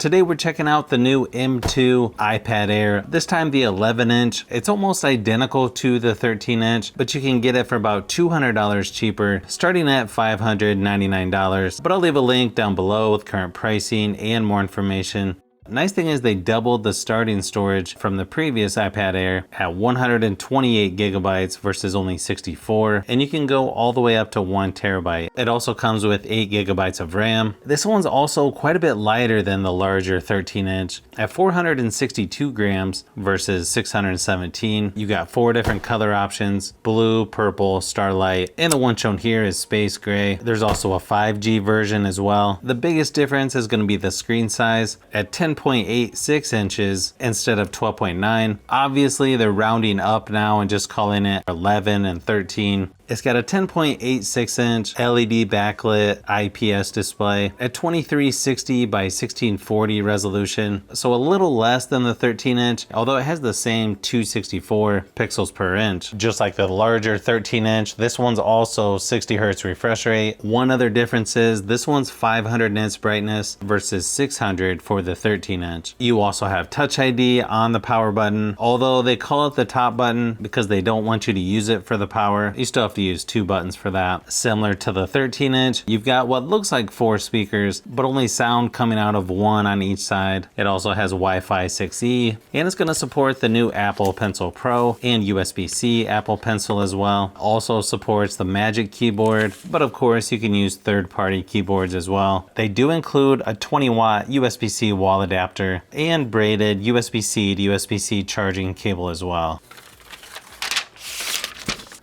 Today we're checking out the new M2 iPad Air, this time the 11-inch. It's almost identical to the 13-inch, but you can get it for about $200 cheaper, starting at $599. But I'll leave a link down below with current pricing and more information. Nice thing is they doubled the starting storage from the previous iPad Air at 128 gigabytes versus only 64, and you can go all the way up to 1 terabyte. It also comes with 8 gigabytes of RAM. This one's also quite a bit lighter than the larger 13-inch at 462 grams versus 617. You got 4 different color options: blue, purple, starlight, and the one shown here is space gray. There's also a 5G version as well. The biggest difference is going to be the screen size at 10.86 inches instead of 12.9. Obviously they're rounding up now and just calling it 11 and 13. It's got a 10.86 inch LED backlit IPS display at 2360 by 1640 resolution, so a little less than the 13-inch, although it has the same 264 pixels per inch. Just like the larger 13-inch, this one's also 60 Hz refresh rate. One other difference is this one's 500 nits brightness versus 600 for the 13-inch. You also have Touch ID on the power button, although they call it the top button because they don't want you to use it for the power. You still have to use 2 buttons for that. Similar to the 13-inch, you've got what looks like 4 speakers, but only sound coming out of 1 on each side. It also has Wi-Fi 6E, and it's going to support the new Apple Pencil Pro and USB-C Apple Pencil as well. Also supports the Magic Keyboard, but of course you can use third-party keyboards as well. They do include a 20-watt USB-C wall adapter and braided USB-C to USB-C charging cable as well.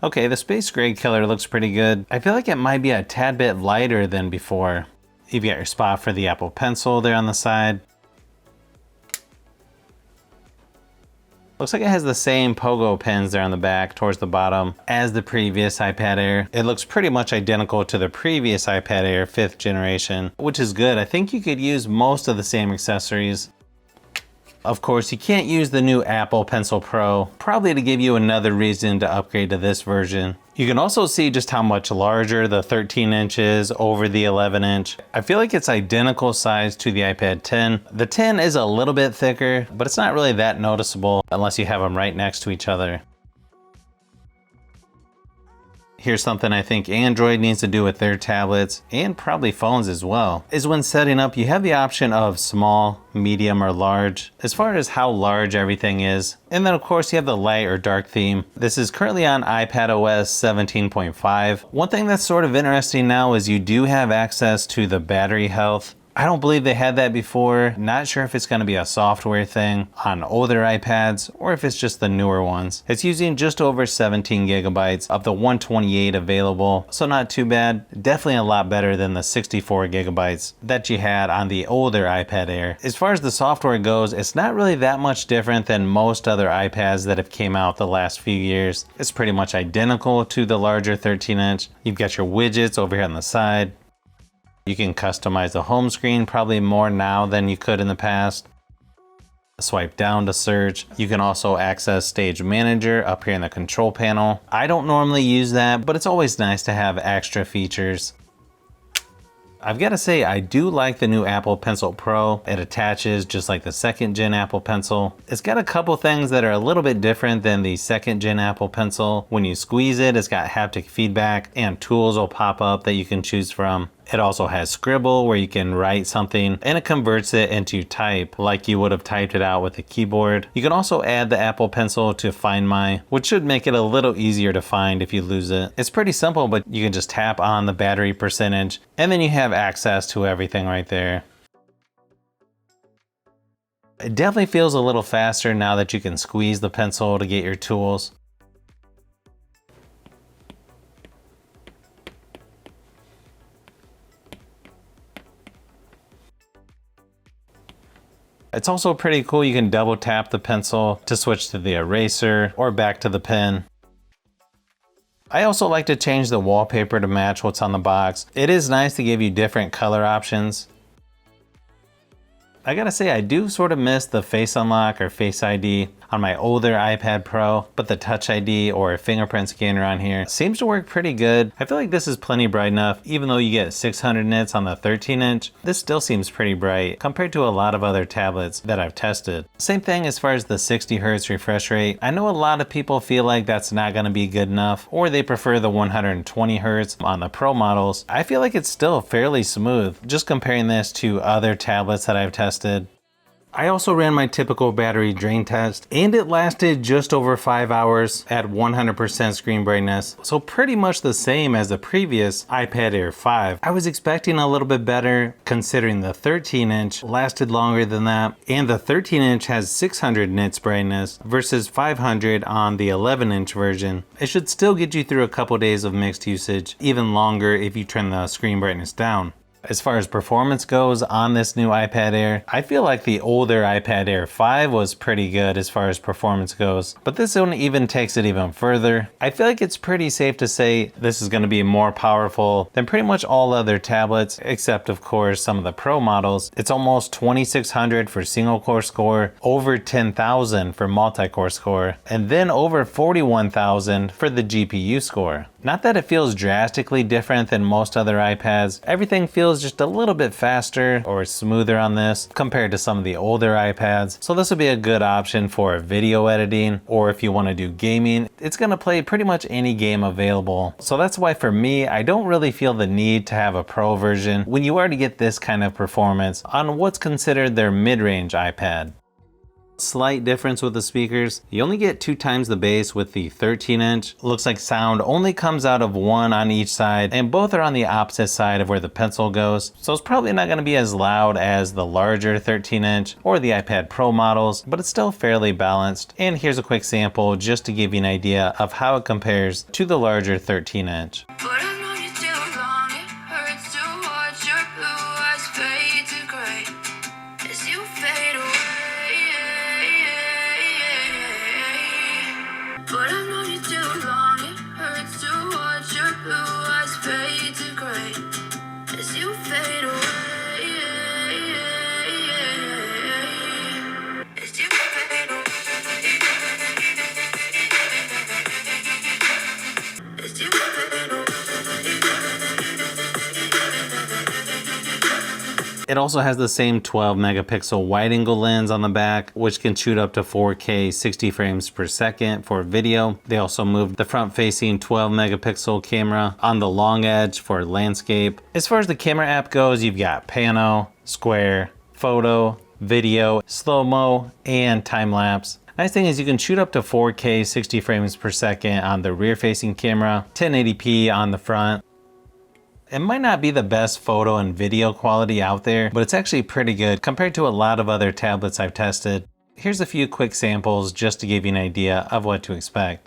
Okay, the space gray color looks pretty good. I feel like it might be a tad bit lighter than before. You've got your spot for the Apple Pencil there on the side. Looks like it has the same pogo pins there on the back towards the bottom as the previous iPad Air. It looks pretty much identical to the previous iPad Air 5th generation, which is good. I think you could use most of the same accessories. Of course, you can't use the new Apple Pencil Pro, probably to give you another reason to upgrade to this version. You can also see just how much larger the 13-inch is over the 11-inch. I feel like it's identical size to the iPad 10. The 10 is a little bit thicker, but it's not really that noticeable unless you have them right next to each other. Here's something I think Android needs to do with their tablets, and probably phones as well, is when setting up, you have the option of small, medium, or large, as far as how large everything is. And then of course you have the light or dark theme. This is currently on iPadOS 17.5. One thing that's sort of interesting now is you do have access to the battery health. I don't believe they had that before. Not sure if it's going to be a software thing on older iPads or if it's just the newer ones. It's using just over 17 gigabytes of the 128 available, so not too bad. Definitely a lot better than the 64 gigabytes that you had on the older iPad Air. As far as the software goes, it's not really that much different than most other iPads that have came out the last few years. It's pretty much identical to the larger 13-inch. You've got your widgets over here on the side. You can customize the home screen probably more now than you could in the past. Swipe down to search. You can also access Stage Manager up here in the control panel. I don't normally use that, but it's always nice to have extra features. I've got to say, I do like the new Apple Pencil Pro. It attaches just like the 2nd gen Apple Pencil. It's got a couple things that are a little bit different than the 2nd gen Apple Pencil. When you squeeze it, it's got haptic feedback and tools will pop up that you can choose from. It also has Scribble where you can write something and it converts it into type like you would have typed it out with a keyboard. You can also add the Apple Pencil to Find My, which should make it a little easier to find if you lose it. It's pretty simple, but you can just tap on the battery percentage and then you have access to everything right there. It definitely feels a little faster now that you can squeeze the pencil to get your tools. It's also pretty cool, you can double tap the pencil to switch to the eraser or back to the pen. I also like to change the wallpaper to match what's on the box. It is nice to give you different color options. I gotta say, I do sort of miss the Face Unlock or Face ID on my older iPad Pro, but the Touch ID or fingerprint scanner on here seems to work pretty good. I feel like this is plenty bright enough. Even though you get 600 nits on the 13-inch, this still seems pretty bright compared to a lot of other tablets that I've tested. Same thing as far as the 60 Hz refresh rate. I know a lot of people feel like that's not gonna be good enough, or they prefer the 120 Hz on the Pro models. I feel like it's still fairly smooth, just comparing this to other tablets that I've tested. I also ran my typical battery drain test, and it lasted just over 5 hours at 100% screen brightness, so pretty much the same as the previous iPad Air 5. I was expecting a little bit better considering the 13-inch lasted longer than that, and the 13-inch has 600 nits brightness versus 500 on the 11-inch version. It should still get you through a couple days of mixed usage, even longer if you turn the screen brightness down. As far as performance goes on this new iPad Air, I feel like the older iPad Air 5 was pretty good as far as performance goes, but this one even takes it even further. I feel like it's pretty safe to say this is going to be more powerful than pretty much all other tablets, except of course some of the Pro models. It's almost 2600 for single core score, over 10,000 for multi-core score, and then over 41,000 for the GPU score. Not that it feels drastically different than most other iPads, everything feels just a little bit faster or smoother on this compared to some of the older iPads. So this would be a good option for video editing, or if you want to do gaming. It's going to play pretty much any game available. So that's why for me, I don't really feel the need to have a Pro version when you already get this kind of performance on what's considered their mid-range iPad. Slight difference with the speakers. You only get 2 times the bass with the 13-inch. Looks like sound only comes out of one on each side, and both are on the opposite side of where the pencil goes. So it's probably not going to be as loud as the larger 13-inch or the iPad Pro models, but it's still fairly balanced. And here's a quick sample just to give you an idea of how it compares to the larger 13-inch. It also has the same 12 megapixel wide angle lens on the back, which can shoot up to 4K 60 frames per second for video. They also moved the front facing 12 megapixel camera on the long edge for landscape. As far as the camera app goes, you've got Pano, Square, Photo, Video, Slow-Mo, and Time Lapse. Nice thing is you can shoot up to 4K 60 frames per second on the rear facing camera, 1080p on the front. It might not be the best photo and video quality out there, but it's actually pretty good compared to a lot of other tablets I've tested. Here's a few quick samples just to give you an idea of what to expect.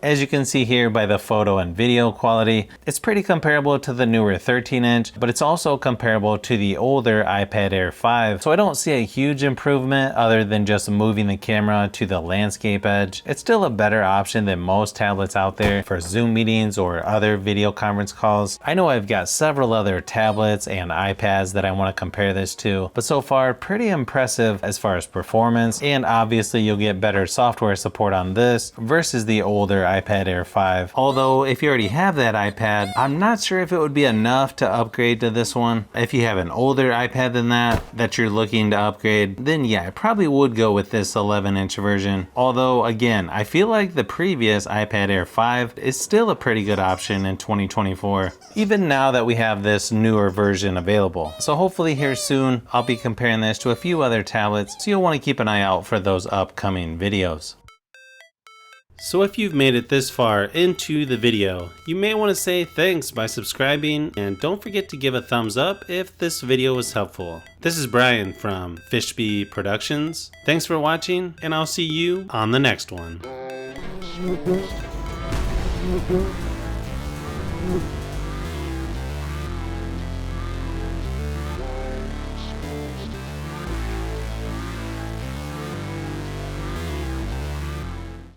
As you can see here by the photo and video quality, it's pretty comparable to the newer 13-inch, but it's also comparable to the older iPad Air 5. So I don't see a huge improvement other than just moving the camera to the landscape edge. It's still a better option than most tablets out there for Zoom meetings or other video conference calls. I know I've got several other tablets and iPads that I want to compare this to, but so far pretty impressive as far as performance, and obviously you'll get better software support on this versus the older iPad Air 5. Although if you already have that iPad, I'm not sure if it would be enough to upgrade to this one. If you have an older iPad than that you're looking to upgrade, then yeah, I probably would go with this 11-inch version. Although again, I feel like the previous iPad Air 5 is still a pretty good option in 2024, even now that we have this newer version available. So hopefully here soon, I'll be comparing this to a few other tablets, so you'll want to keep an eye out for those upcoming videos. So if you've made it this far into the video, you may want to say thanks by subscribing, and don't forget to give a thumbs up if this video was helpful. This is Brian from Fishbee Productions. Thanks for watching, and I'll see you on the next one.